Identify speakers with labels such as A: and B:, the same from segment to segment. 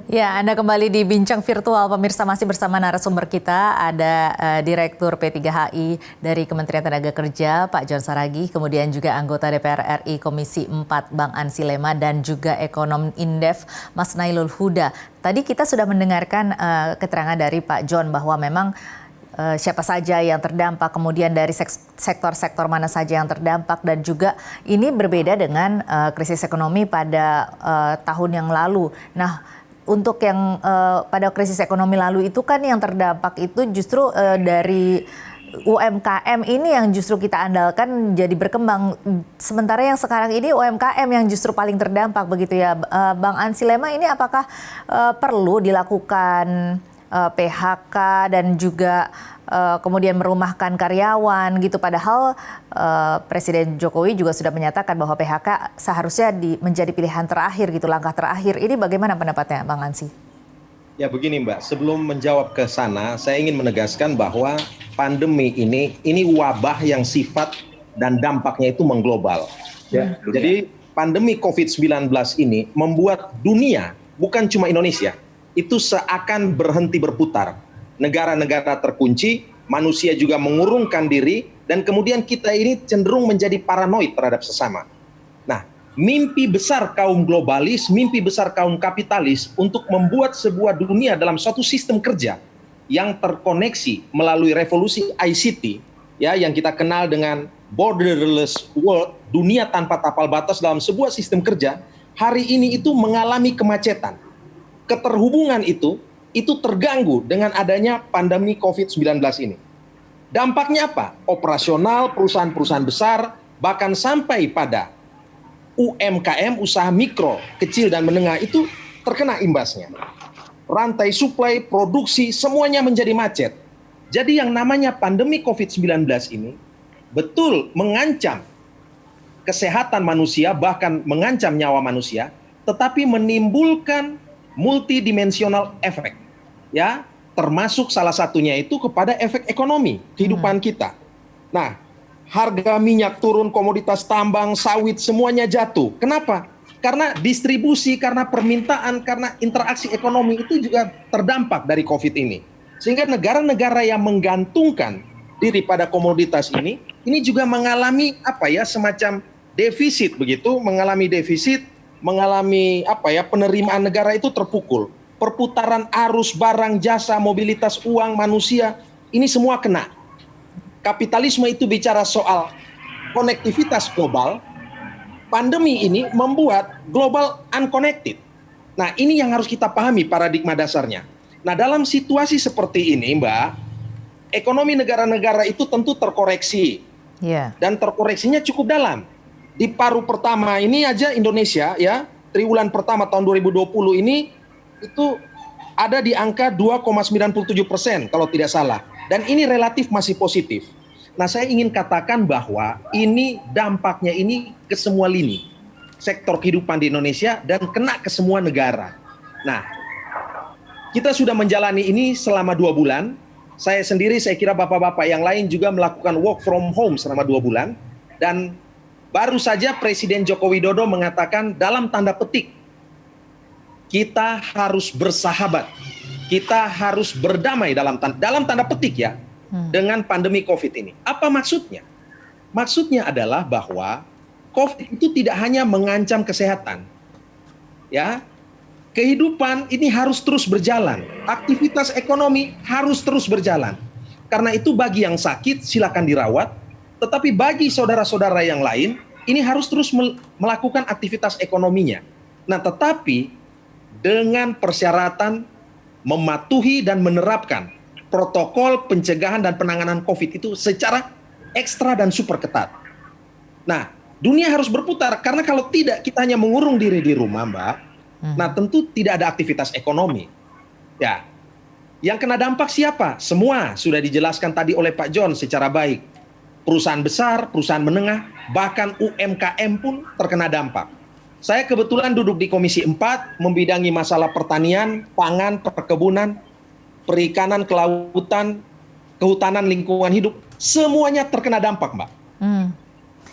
A: Ya, Anda kembali di Bincang Virtual. Pemirsa, masih bersama narasumber kita. Ada Direktur P3HI dari Kementerian Tenaga Kerja, Pak John Saragih. Kemudian juga anggota DPR RI Komisi 4, Bang Ansy Lema. Dan juga ekonom Indef, Mas Nailul Huda. Tadi kita sudah mendengarkan keterangan dari Pak John bahwa memang siapa saja yang terdampak, kemudian dari sektor-sektor mana saja yang terdampak, dan juga ini berbeda dengan krisis ekonomi pada tahun yang lalu. Nah, untuk yang pada krisis ekonomi lalu itu kan yang terdampak itu justru dari UMKM ini yang justru kita andalkan jadi berkembang. Sementara yang sekarang ini UMKM yang justru paling terdampak begitu ya. Bang Ansy Lema, ini apakah perlu dilakukan PHK dan juga kemudian merumahkan karyawan gitu, padahal Presiden Jokowi juga sudah menyatakan bahwa PHK seharusnya menjadi pilihan terakhir gitu, langkah terakhir. Ini bagaimana pendapatnya Bang Ansy?
B: Ya begini Mbak, sebelum menjawab ke sana, saya ingin menegaskan bahwa pandemi ini wabah yang sifat dan dampaknya itu mengglobal. Ya, jadi pandemi COVID-19 ini membuat dunia, bukan cuma Indonesia, itu seakan berhenti berputar. Negara-negara terkunci, manusia juga mengurungkan diri, dan kemudian kita ini cenderung menjadi paranoid terhadap sesama. Nah, mimpi besar kaum globalis, mimpi besar kaum kapitalis untuk membuat sebuah dunia dalam suatu sistem kerja yang terkoneksi melalui revolusi ICT, ya, yang kita kenal dengan borderless world, dunia tanpa tapal batas dalam sebuah sistem kerja, hari ini itu mengalami kemacetan. Keterhubungan itu terganggu dengan adanya pandemi COVID-19 ini. Dampaknya apa? Operasional perusahaan-perusahaan besar, bahkan sampai pada UMKM, usaha mikro, kecil dan menengah itu terkena imbasnya. Rantai suplai, produksi, semuanya menjadi macet. Jadi yang namanya pandemi COVID-19 ini betul mengancam kesehatan manusia, bahkan mengancam nyawa manusia, tetapi menimbulkan multidimensional efek, ya, termasuk salah satunya itu kepada efek ekonomi kehidupan kita. Nah, harga minyak turun, komoditas tambang, sawit, semuanya jatuh. Kenapa? Karena distribusi, karena permintaan, karena interaksi ekonomi itu juga terdampak dari COVID ini. Sehingga negara-negara yang menggantungkan diri pada komoditas ini juga mengalami semacam defisit begitu, mengalami defisit, mengalami penerimaan negara itu terpukul. Perputaran arus barang, jasa, mobilitas uang, manusia, ini semua kena. Kapitalisme itu bicara soal konektivitas global. Pandemi ini membuat global unconnected. Nah, ini yang harus kita pahami paradigma dasarnya. Nah, dalam situasi seperti ini, Mbak, ekonomi negara-negara itu tentu terkoreksi. Dan terkoreksinya cukup dalam. Di paruh pertama ini aja Indonesia, ya, triwulan pertama tahun 2020 ini itu ada di angka 2,97% kalau tidak salah. Dan ini relatif masih positif. Nah, saya ingin katakan bahwa ini dampaknya ini ke semua lini sektor kehidupan di Indonesia dan kena ke semua negara. Nah, kita sudah menjalani ini selama 2 bulan. Saya sendiri, saya kira bapak-bapak yang lain juga melakukan work from home selama 2 bulan. Dan baru saja Presiden Joko Widodo mengatakan dalam tanda petik, kita harus bersahabat, kita harus berdamai dalam tanda petik ya, dengan pandemi COVID ini. Apa maksudnya? Maksudnya adalah bahwa COVID itu tidak hanya mengancam kesehatan, ya, kehidupan ini harus terus berjalan, aktivitas ekonomi harus terus berjalan. Karena itu bagi yang sakit silakan dirawat, tetapi bagi saudara-saudara yang lain ini harus terus melakukan aktivitas ekonominya. Nah, tetapi dengan persyaratan mematuhi dan menerapkan protokol pencegahan dan penanganan COVID itu secara ekstra dan super ketat. Nah, dunia harus berputar, karena kalau tidak kita hanya mengurung diri di rumah, Mbak. Nah, tentu tidak ada aktivitas ekonomi. Ya, yang kena dampak siapa? Semua sudah dijelaskan tadi oleh Pak John secara baik. Perusahaan besar, perusahaan menengah, bahkan UMKM pun terkena dampak. Saya kebetulan duduk di Komisi 4, membidangi masalah pertanian, pangan, perkebunan, perikanan, kelautan, kehutanan, lingkungan hidup. Semuanya terkena dampak, Mbak.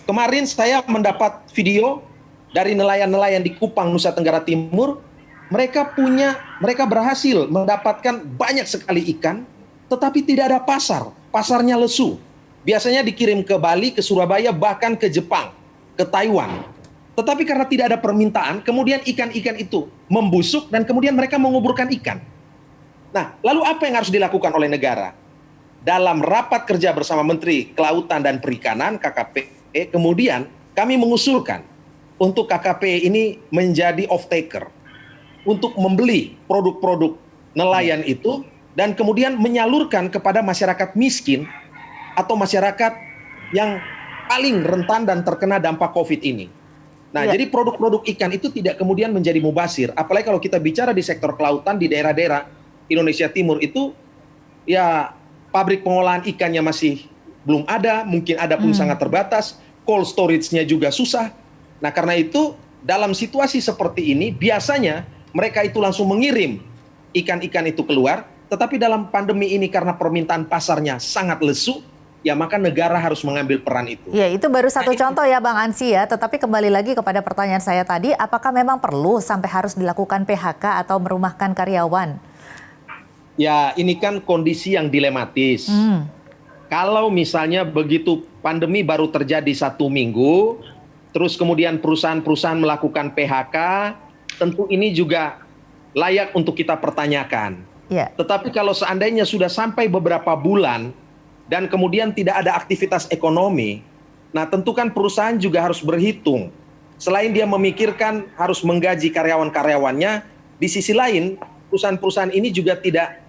B: Kemarin saya mendapat video dari nelayan-nelayan di Kupang, Nusa Tenggara Timur, mereka berhasil mendapatkan banyak sekali ikan, tetapi tidak ada pasar. Pasarnya lesu. Biasanya dikirim ke Bali, ke Surabaya, bahkan ke Jepang, ke Taiwan. Tetapi karena tidak ada permintaan, kemudian ikan-ikan itu membusuk dan kemudian mereka menguburkan ikan. Nah, lalu apa yang harus dilakukan oleh negara? Dalam rapat kerja bersama Menteri Kelautan dan Perikanan, KKP, kemudian kami mengusulkan untuk KKP ini menjadi off-taker, untuk membeli produk-produk nelayan itu dan kemudian menyalurkan kepada masyarakat miskin atau masyarakat yang paling rentan dan terkena dampak COVID ini. Nah, jadi produk-produk ikan itu tidak kemudian menjadi mubazir. Apalagi kalau kita bicara di sektor kelautan di daerah-daerah Indonesia Timur itu, ya pabrik pengolahan ikannya masih belum ada, mungkin ada pun sangat terbatas, cold storage-nya juga susah. Nah, karena itu dalam situasi seperti ini biasanya mereka itu langsung mengirim ikan-ikan itu keluar, tetapi dalam pandemi ini karena permintaan pasarnya sangat lesu, ya maka negara harus mengambil peran itu.
A: Ya, itu baru satu contoh ya Bang Ansy ya, tetapi kembali lagi kepada pertanyaan saya tadi, apakah memang perlu sampai harus dilakukan PHK atau merumahkan karyawan?
B: Ya, ini kan kondisi yang dilematis. Kalau misalnya begitu pandemi baru terjadi 1 minggu, terus kemudian perusahaan-perusahaan melakukan PHK, tentu ini juga layak untuk kita pertanyakan.
A: Ya.
B: Tetapi kalau seandainya sudah sampai beberapa bulan dan kemudian tidak ada aktivitas ekonomi, nah tentu kan perusahaan juga harus berhitung. Selain dia memikirkan harus menggaji karyawan-karyawannya, di sisi lain perusahaan-perusahaan ini juga tidak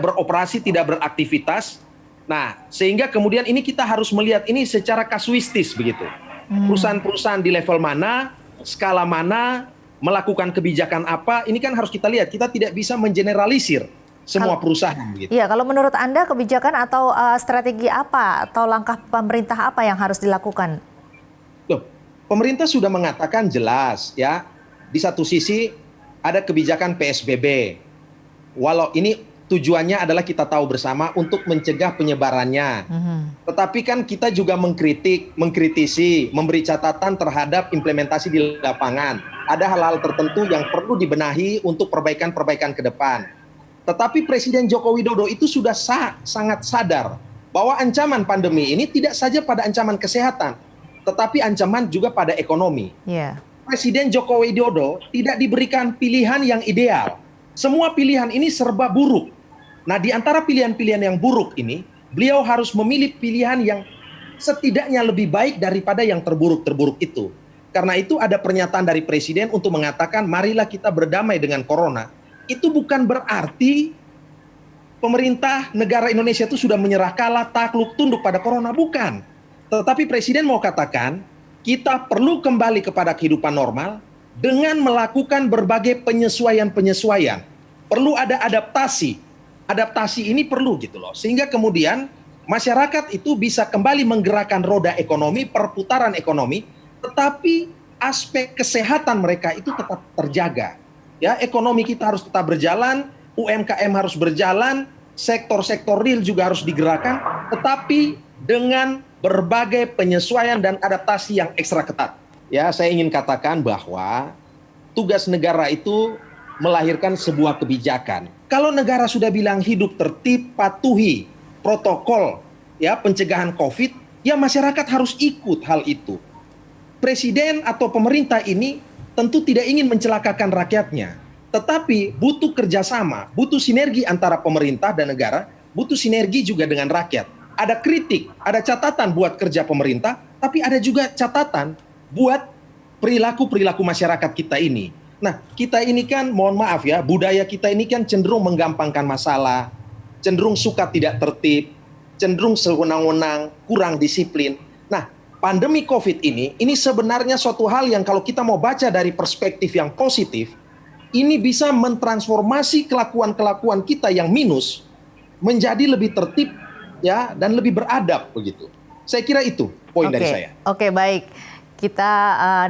B: beroperasi, tidak beraktivitas. Nah, sehingga kemudian ini kita harus melihat ini secara kasuistis begitu. Perusahaan-perusahaan di level mana, skala mana, melakukan kebijakan apa, ini kan harus kita lihat. Kita tidak bisa mengeneralisir semua perusahaan. Gitu.
A: Iya, kalau menurut Anda kebijakan atau strategi apa atau langkah pemerintah apa yang harus dilakukan?
B: Loh, pemerintah sudah mengatakan jelas ya, di satu sisi ada kebijakan PSBB. Walau ini tujuannya adalah kita tahu bersama untuk mencegah penyebarannya. Tetapi kan kita juga mengkritisi, memberi catatan terhadap implementasi di lapangan. Ada hal-hal tertentu yang perlu dibenahi untuk perbaikan-perbaikan ke depan. Tetapi Presiden Joko Widodo itu sudah sangat sadar bahwa ancaman pandemi ini tidak saja pada ancaman kesehatan, tetapi ancaman juga pada ekonomi. Presiden Joko Widodo tidak diberikan pilihan yang ideal. Semua pilihan ini serba buruk. Nah, di antara pilihan-pilihan yang buruk ini, beliau harus memilih pilihan yang setidaknya lebih baik daripada yang terburuk-terburuk itu. Karena itu ada pernyataan dari Presiden untuk mengatakan, marilah kita berdamai dengan corona. Itu bukan berarti pemerintah negara Indonesia itu sudah menyerah kalah, takluk, tunduk pada corona. Bukan. Tetapi Presiden mau katakan, kita perlu kembali kepada kehidupan normal dengan melakukan berbagai penyesuaian-penyesuaian. Perlu ada adaptasi. Adaptasi ini perlu gitu loh. Sehingga kemudian masyarakat itu bisa kembali menggerakkan roda ekonomi, perputaran ekonomi, tetapi aspek kesehatan mereka itu tetap terjaga. Ya, ekonomi kita harus tetap berjalan, UMKM harus berjalan, sektor-sektor real juga harus digerakkan, tetapi dengan berbagai penyesuaian dan adaptasi yang ekstra ketat. Ya, saya ingin katakan bahwa tugas negara itu melahirkan sebuah kebijakan. Kalau negara sudah bilang hidup tertib, patuhi protokol ya pencegahan COVID, ya masyarakat harus ikut hal itu. Presiden atau pemerintah ini tentu tidak ingin mencelakakan rakyatnya, tetapi butuh kerjasama, butuh sinergi antara pemerintah dan negara, butuh sinergi juga dengan rakyat. Ada kritik, ada catatan buat kerja pemerintah, tapi ada juga catatan buat perilaku-perilaku masyarakat kita ini. Nah, kita ini kan, mohon maaf ya, budaya kita ini kan cenderung menggampangkan masalah, cenderung suka tidak tertib, cenderung sewenang-wenang, kurang disiplin. Nah, pandemi COVID ini sebenarnya suatu hal yang kalau kita mau baca dari perspektif yang positif, ini bisa mentransformasi kelakuan-kelakuan kita yang minus menjadi lebih tertib ya dan lebih beradab begitu. Saya kira itu poin dari saya.
A: Oke, baik. Kita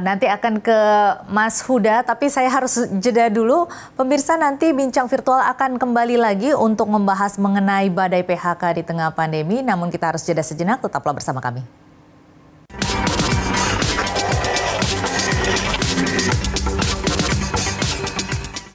A: nanti akan ke Mas Huda, tapi saya harus jeda dulu. Pemirsa, nanti Bincang Virtual akan kembali lagi untuk membahas mengenai badai PHK di tengah pandemi. Namun kita harus jeda sejenak, tetaplah bersama kami.